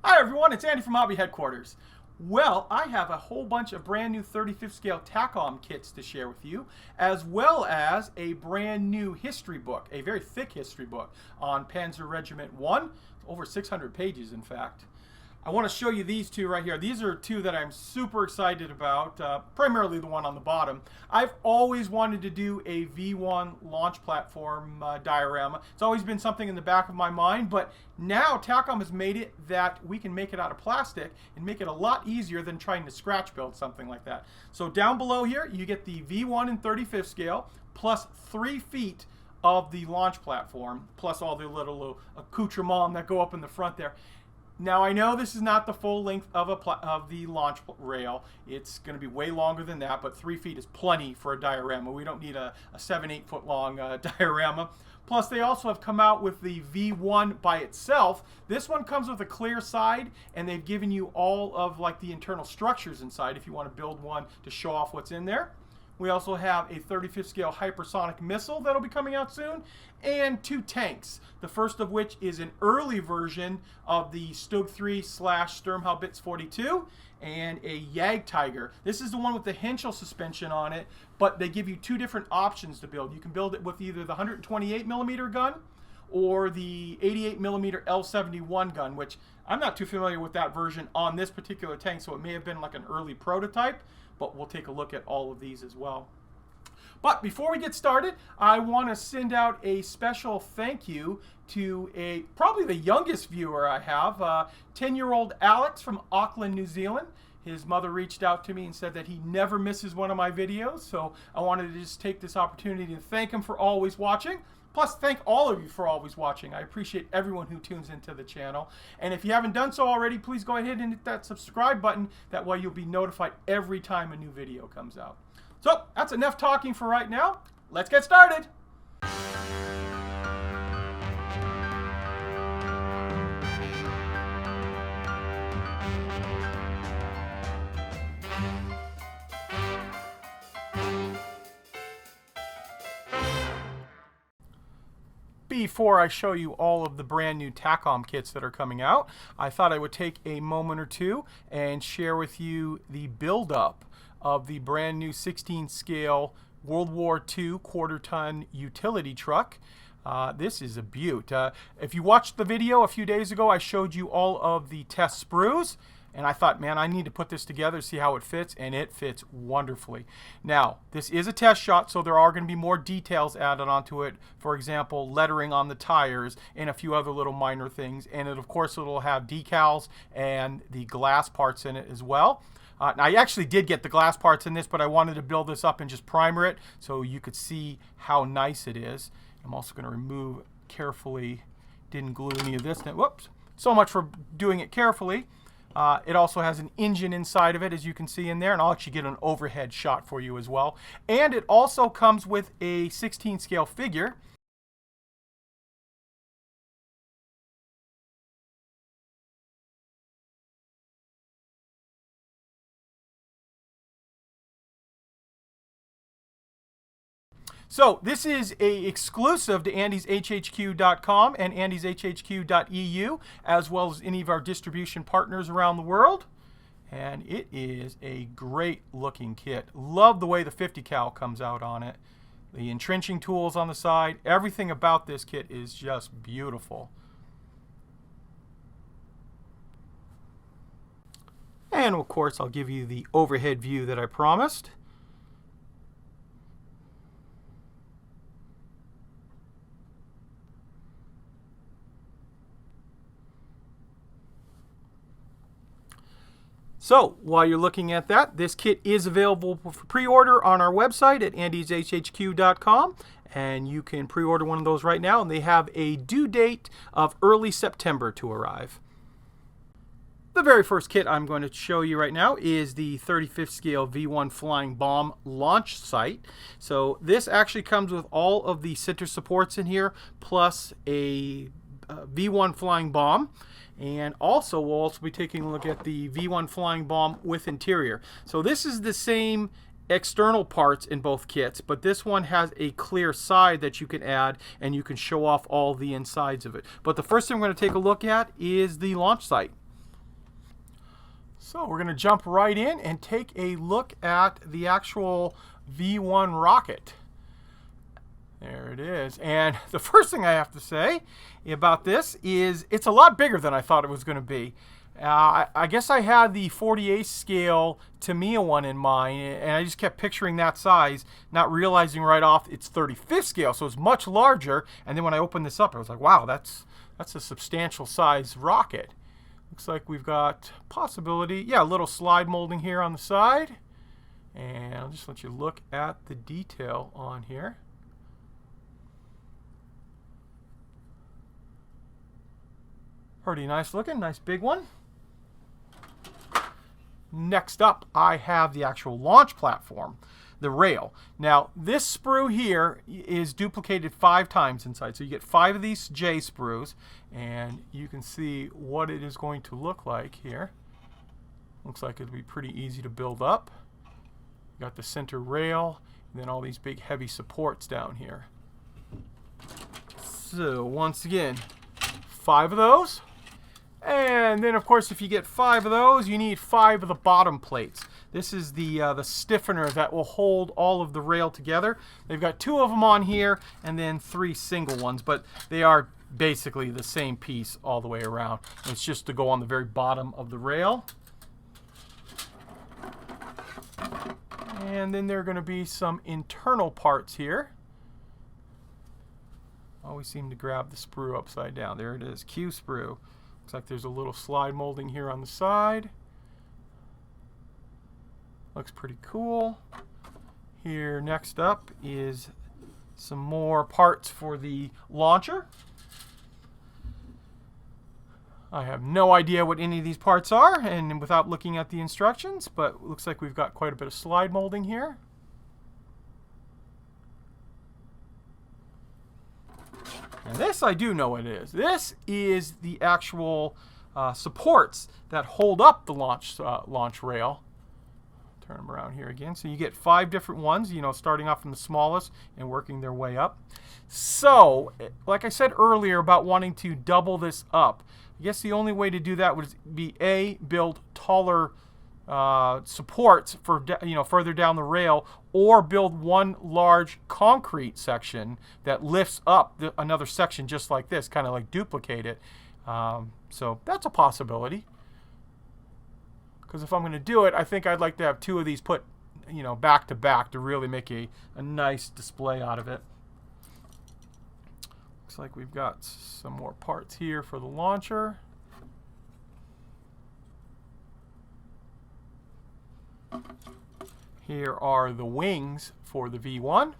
Hi everyone, it's Andy from Hobby Headquarters. Well, I have a whole bunch of brand new 35th scale Takom kits to share with you, as well as a brand new history book, a very thick history book on Panzer Regiment One, over 600 pages in fact. I want to show you these two right here. These are two that I'm super excited about, primarily the one on the bottom. I've always wanted to do a V1 launch platform diorama. It's always been something in the back of my mind, but now Takom has made it that we can make it out of plastic and make it a lot easier than trying to scratch build something like that. So down below here, you get the V1 in 35th scale, plus 3 feet of the launch platform, plus all the little accoutrements that go up in the front there. Now I know this is not the full length of the launch rail. It's going to be way longer than that, but 3 feet is plenty for a diorama. We don't need a 7-8 foot long diorama. Plus they also have come out with the V1 by itself. This one comes with a clear side, and they've given you all of like the internal structures inside if you want to build one to show off what's in there. We also have a 35th scale hypersonic missile that'll be coming out soon, and 2 tanks. The first of which is an early version of the StuG III Sturmhaubitze 42 and a Jagdtiger. This is the one with the Henschel suspension on it, but they give you 2 different options to build. You can build it with either the 128mm gun or the 88mm L71 gun, which I'm not too familiar with that version on this particular tank, so it may have been like an early prototype, but we'll take a look at all of these as well. But before we get started, I want to send out a special thank you to probably the youngest viewer I have, 10-year-old Alex from Auckland, New Zealand. His mother reached out to me and said that he never misses one of my videos, so I wanted to just take this opportunity to thank him for always watching. Plus, thank all of you for always watching. I appreciate everyone who tunes into the channel. And if you haven't done so already, please go ahead and hit that subscribe button. That way you'll be notified every time a new video comes out. So, that's enough talking for right now. Let's get started. Before I show you all of the brand new Takom kits that are coming out, I thought I would take a moment or two and share with you the build-up of the brand new 16 scale World War II quarter-ton utility truck. This is a beaut. If you watched the video a few days ago, I showed you all of the test sprues. And I thought, man, I need to put this together, see how it fits, and it fits wonderfully. Now, this is a test shot, so there are going to be more details added onto it. For example, lettering on the tires and a few other little minor things. And of course, it'll have decals and the glass parts in it as well. Now, I actually did get the glass parts in this, but I wanted to build this up and just primer it so you could see how nice it is. I'm also going to remove carefully, didn't glue any of this. Whoops. So much for doing it carefully. It also has an engine inside of it, as you can see in there, and I'll actually get an overhead shot for you as well. And it also comes with a 16 scale figure. So this is an exclusive to andyshhq.com and andyshhq.eu, as well as any of our distribution partners around the world. And it is a great looking kit. Love the way the 50 cal comes out on it. The entrenching tools on the side, everything about this kit is just beautiful. And of course, I'll give you the overhead view that I promised. So, while you're looking at that, this kit is available for pre-order on our website at andyshhq.com, and you can pre-order one of those right now, and they have a due date of early September to arrive. The very first kit I'm going to show you right now is the 35th scale V1 flying bomb launch site. So this actually comes with all of the center supports in here, plus a V1 flying bomb. And also, we'll also be taking a look at the V1 flying bomb with interior. So this is the same external parts in both kits, but this one has a clear side that you can add and you can show off all the insides of it. But the first thing we're going to take a look at is the launch site. So we're going to jump right in and take a look at the actual V1 rocket. There it is. And the first thing I have to say about this is it's a lot bigger than I thought it was going to be. I guess I had the 48 scale Tamiya one in mind, and I just kept picturing that size, not realizing right off it's 35th scale, so it's much larger. And then when I opened this up, I was like, wow, that's a substantial size rocket. Looks like we've got possibility, yeah, a little slide molding here on the side. And I'll just let you look at the detail on here. Pretty nice looking, nice big one. Next up, I have the actual launch platform, the rail. Now, this sprue here is duplicated 5 times inside. So you get 5 of these J sprues, and you can see what it is going to look like here. Looks like it'll be pretty easy to build up. You got the center rail, and then all these big heavy supports down here. So once again, 5 of those. And then, of course, if you get 5 of those, you need 5 of the bottom plates. This is the stiffener that will hold all of the rail together. They've got 2 of them on here and then 3 single ones, but they are basically the same piece all the way around. It's just to go on the very bottom of the rail. And then there are going to be some internal parts here. Always seem to grab the sprue upside down. There it is, Q sprue. Looks like there's a little slide molding here on the side. Looks pretty cool. Here next up is some more parts for the launcher. I have no idea what any of these parts are, and without looking at the instructions, but it looks like we've got quite a bit of slide molding here. And this I do know what it is. This is the actual supports that hold up the launch rail. Turn them around here again. So you get 5 different ones, you know, starting off from the smallest and working their way up. So, like I said earlier about wanting to double this up, I guess the only way to do that would be A, build taller supports for further down the rail, or build one large concrete section that lifts up another section just like this, kind of like duplicate it. So that's a possibility. Because if I'm going to do it, I think I'd like to have 2 of these put, back to back to really make a nice display out of it. Looks like we've got some more parts here for the launcher. Here are the wings for the V1.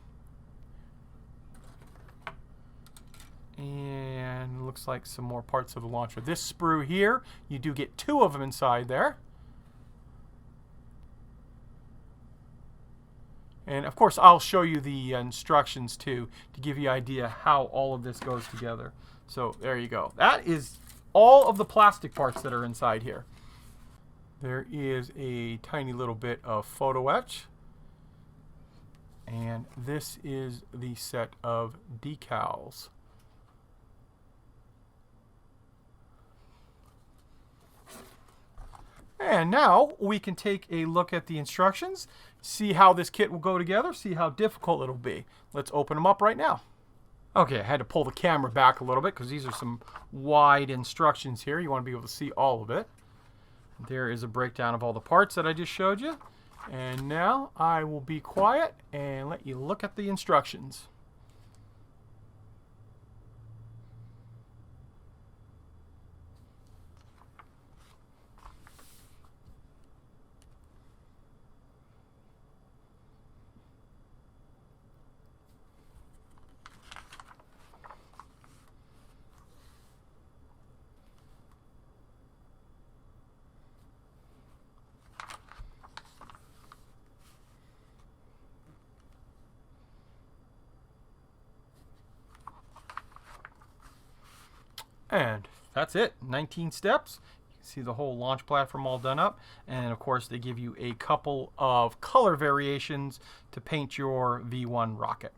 And looks like some more parts of the launcher. This sprue here, you do get 2 of them inside there. And of course, I'll show you the instructions too, to give you an idea how all of this goes together. So there you go. That is all of the plastic parts that are inside here. There is a tiny little bit of photo etch. And this is the set of decals. And now we can take a look at the instructions, see how this kit will go together, see how difficult it'll be. Let's open them up right now. Okay, I had to pull the camera back a little bit because these are some wide instructions here. You want to be able to see all of it. There is a breakdown of all the parts that I just showed you. And now I will be quiet and let you look at the instructions. And that's it, 19 steps. You can see the whole launch platform all done up. And of course, they give you a couple of color variations to paint your V1 rocket.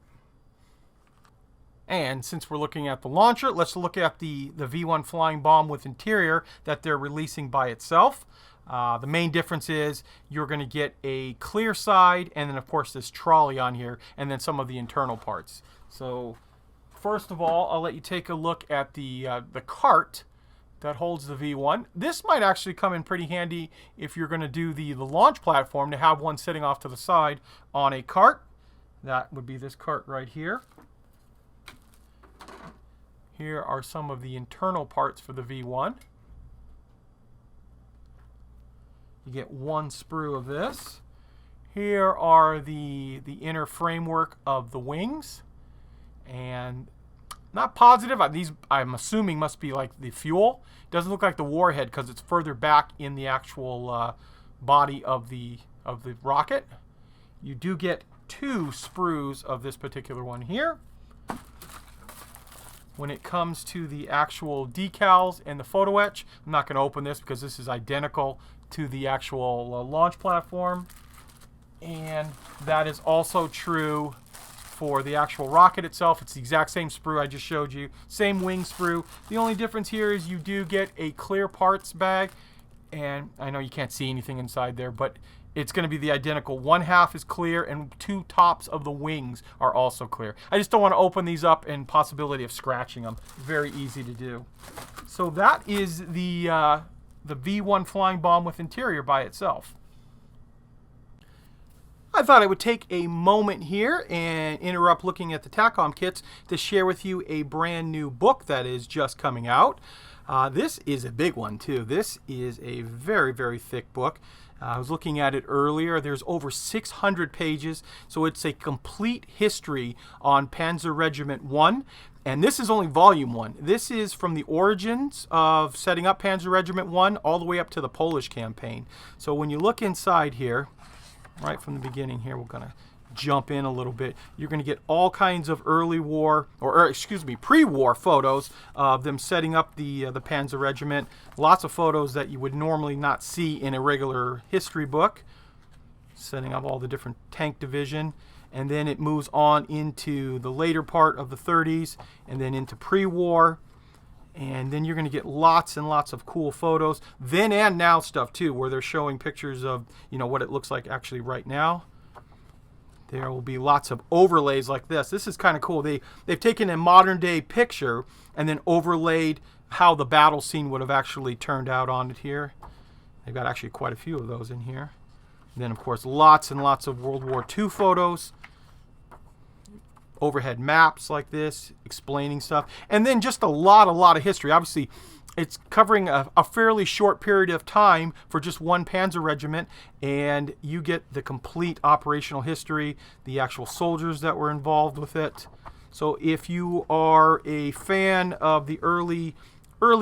And since we're looking at the launcher, let's look at the V1 flying bomb with interior that they're releasing by itself. The main difference is you're going to get a clear side, and then of course this trolley on here, and then some of the internal parts. So first of all, I'll let you take a look at the cart that holds the V1. This might actually come in pretty handy if you're going to do the launch platform, to have one sitting off to the side on a cart. That would be this cart right here. Here are some of the internal parts for the V1. You get one sprue of this. Here are the inner framework of the wings. And not positive, these I'm assuming must be like the fuel. Doesn't look like the warhead because it's further back in the actual body of the rocket. You do get 2 sprues of this particular one here. When it comes to the actual decals and the photo etch, I'm not going to open this because this is identical to the actual launch platform. And that is also true for the actual rocket itself. It's the exact same sprue I just showed you. Same wing sprue. The only difference here is you do get a clear parts bag. And I know you can't see anything inside there, but it's going to be the identical. 1/2 is clear, and 2 tops of the wings are also clear. I just don't want to open these up and possibility of scratching them. Very easy to do. So that is the V1 flying bomb with interior by itself. I thought I would take a moment here and interrupt looking at the Takom kits to share with you a brand new book that is just coming out. This is a big one too. This is a very, very thick book. I was looking at it earlier. There's over 600 pages, so it's a complete history on Panzer Regiment One. And this is only volume 1. This is from the origins of setting up Panzer Regiment One all the way up to the Polish campaign. So when you look inside here, right from the beginning here, we're going to jump in a little bit. You're going to get all kinds of early war, or excuse me, pre-war photos of them setting up the Panzer Regiment. Lots of photos that you would normally not see in a regular history book. Setting up all the different tank division. And then it moves on into the later part of the 30s and then into pre-war. And then you're going to get lots and lots of cool photos. Then and now stuff too, where they're showing pictures of, you know, what it looks like actually right now. There will be lots of overlays like this. This is kind of cool. They've taken a modern day picture and then overlaid how the battle scene would have actually turned out on it here. They've got actually quite a few of those in here. And then of course lots and lots of World War II photos. Overhead maps like this explaining stuff. And then just a lot of history. Obviously it's covering a fairly short period of time for just one Panzer regiment, and you get the complete operational history, the actual soldiers that were involved with it. So if you are a fan of the early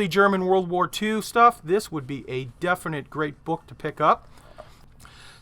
German World War II stuff, this would be a definite great book to pick up.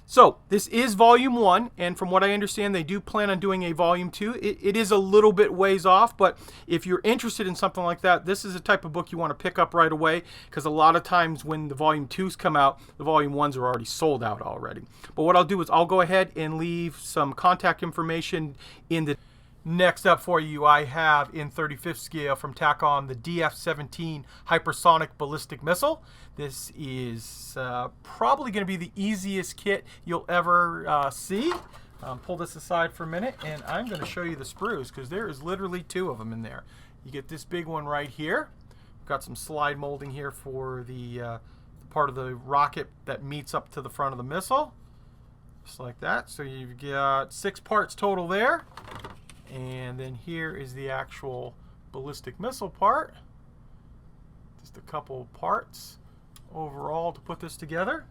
So this is volume 1, and from what I understand, they do plan on doing a volume 2. It is a little bit ways off, but if you're interested in something like that, this is a type of book you want to pick up right away, because a lot of times when the volume 2s come out, the volume 1s are already sold out already. But what I'll do is I'll go ahead and leave some contact information in the... Next up for you, I have in 35th scale from Takom the DF-17 hypersonic ballistic missile. This is probably going to be the easiest kit you'll ever see. Pull this aside for a minute, and I'm going to show you the sprues, because there is literally 2 of them in there. You get this big one right here. Got some slide molding here for the part of the rocket that meets up to the front of the missile. Just like that. So you've got 6 parts total there. And then here is the actual ballistic missile part. Just a couple parts overall to put this together.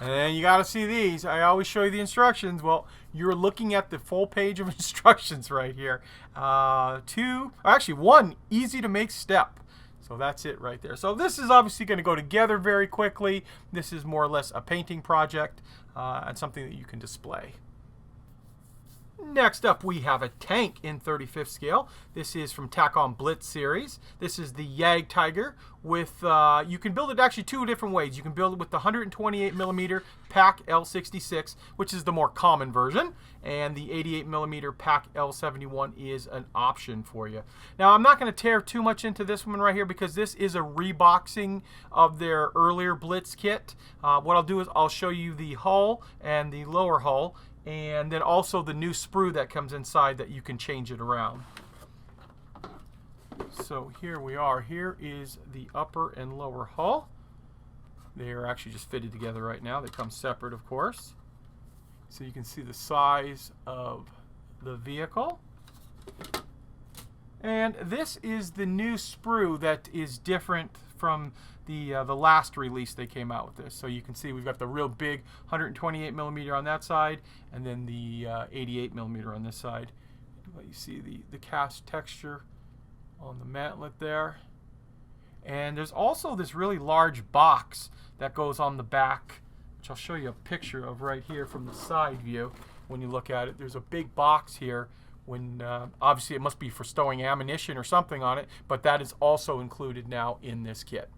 And then you got to see these. I always show you the instructions. Well, you're looking at the full page of instructions right here. 1 easy to make step. So that's it right there. So this is obviously going to go together very quickly. This is more or less a painting project and something that you can display. Next up, we have a tank in 35th scale. This is from Takom Blitz series. This is the Jagdtiger with, you can build it actually two different ways. You can build it with the 128mm PaK L66, which is the more common version, and the 88mm PaK L71 is an option for you. Now, I'm not going to tear too much into this one right here because this is a reboxing of their earlier Blitz kit. What I'll do is I'll show you the hull and the lower hull, and then also the new sprue that comes inside that you can change it around. So here we are. Here is the upper and lower hull. They are actually just fitted together right now. They come separate, of course. So you can see the size of the vehicle. And this is the new sprue that is different from the last release they came out with this. So you can see we've got the real big 128mm on that side, and then the 88mm on this side. You see the cast texture on the mantlet there. And there's also this really large box that goes on the back, which I'll show you a picture of right here from the side view. When you look at it, there's a big box here. When obviously it must be for stowing ammunition or something on it, but that is also included now in this kit.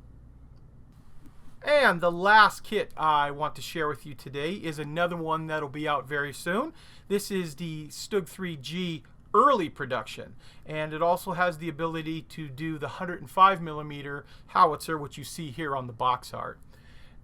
And the last kit I want to share with you today is another one that'll be out very soon. This is the StuG III G early production, and it also has the ability to do the 105mm howitzer, which you see here on the box art.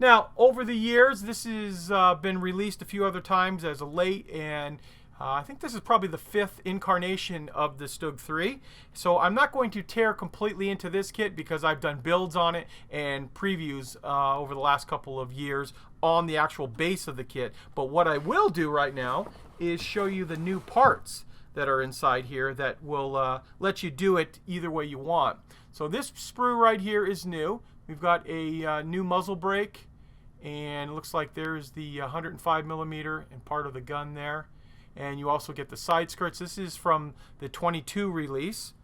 Now, over the years, this has been released a few other times as a late, and I think this is probably the 5th incarnation of the StuG III. So I'm not going to tear completely into this kit because I've done builds on it and previews over the last couple of years on the actual base of the kit. But what I will do right now is show you the new parts that are inside here that will let you do it either way you want. So this sprue right here is new. We've got a new muzzle brake, and it looks like there's the 105mm and part of the gun there. And you also get the side skirts. This is from the 22 release.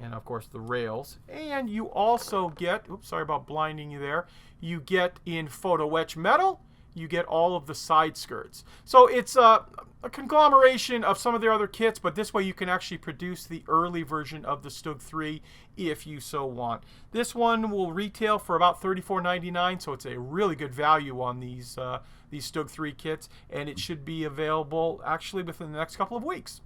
And of course the rails. And you also get, oops, sorry about blinding you there, you get in photo etch metal, you get all of the side skirts. So it's a conglomeration of some of their other kits, but this way you can actually produce the early version of the StuG III if you so want. This one will retail for about $34.99, so it's a really good value on these StuG III kits, and it should be available actually within the next couple of weeks.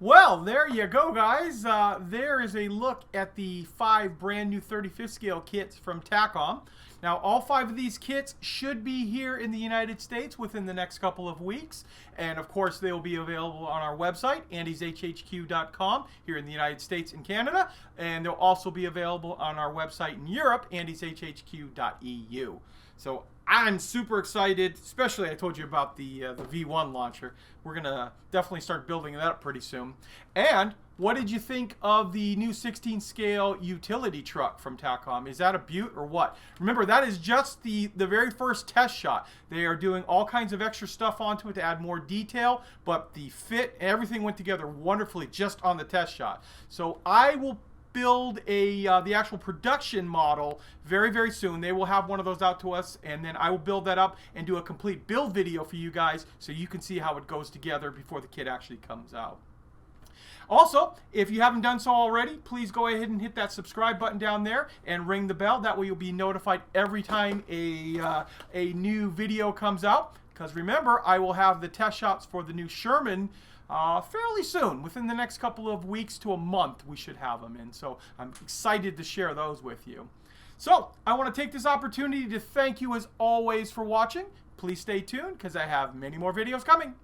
Well, there you go, guys. There is a look at the 5 brand new 35th scale kits from Takom. Now, all 5 of these kits should be here in the United States within the next couple of weeks. And, of course, they will be available on our website, andyshhq.com, here in the United States and Canada. And they'll also be available on our website in Europe, andyshhq.eu. So I'm super excited, especially I told you about the V1 launcher. We're going to definitely start building that up pretty soon. And what did you think of the new 16 scale utility truck from Takom? Is that a beaut or what? Remember, that is just the very first test shot. They are doing all kinds of extra stuff onto it to add more detail, but the fit and everything went together wonderfully just on the test shot. So I will build the actual production model very, very soon. They will have one of those out to us, and then I will build that up and do a complete build video for you guys so you can see how it goes together before the kit actually comes out. Also, if you haven't done so already, please go ahead and hit that subscribe button down there and ring the bell. That way you'll be notified every time a new video comes out. Because remember, I will have the test shots for the new Sherman fairly soon. Within the next couple of weeks to a month, we should have them in. So I'm excited to share those with you. So I want to take this opportunity to thank you as always for watching. Please stay tuned because I have many more videos coming.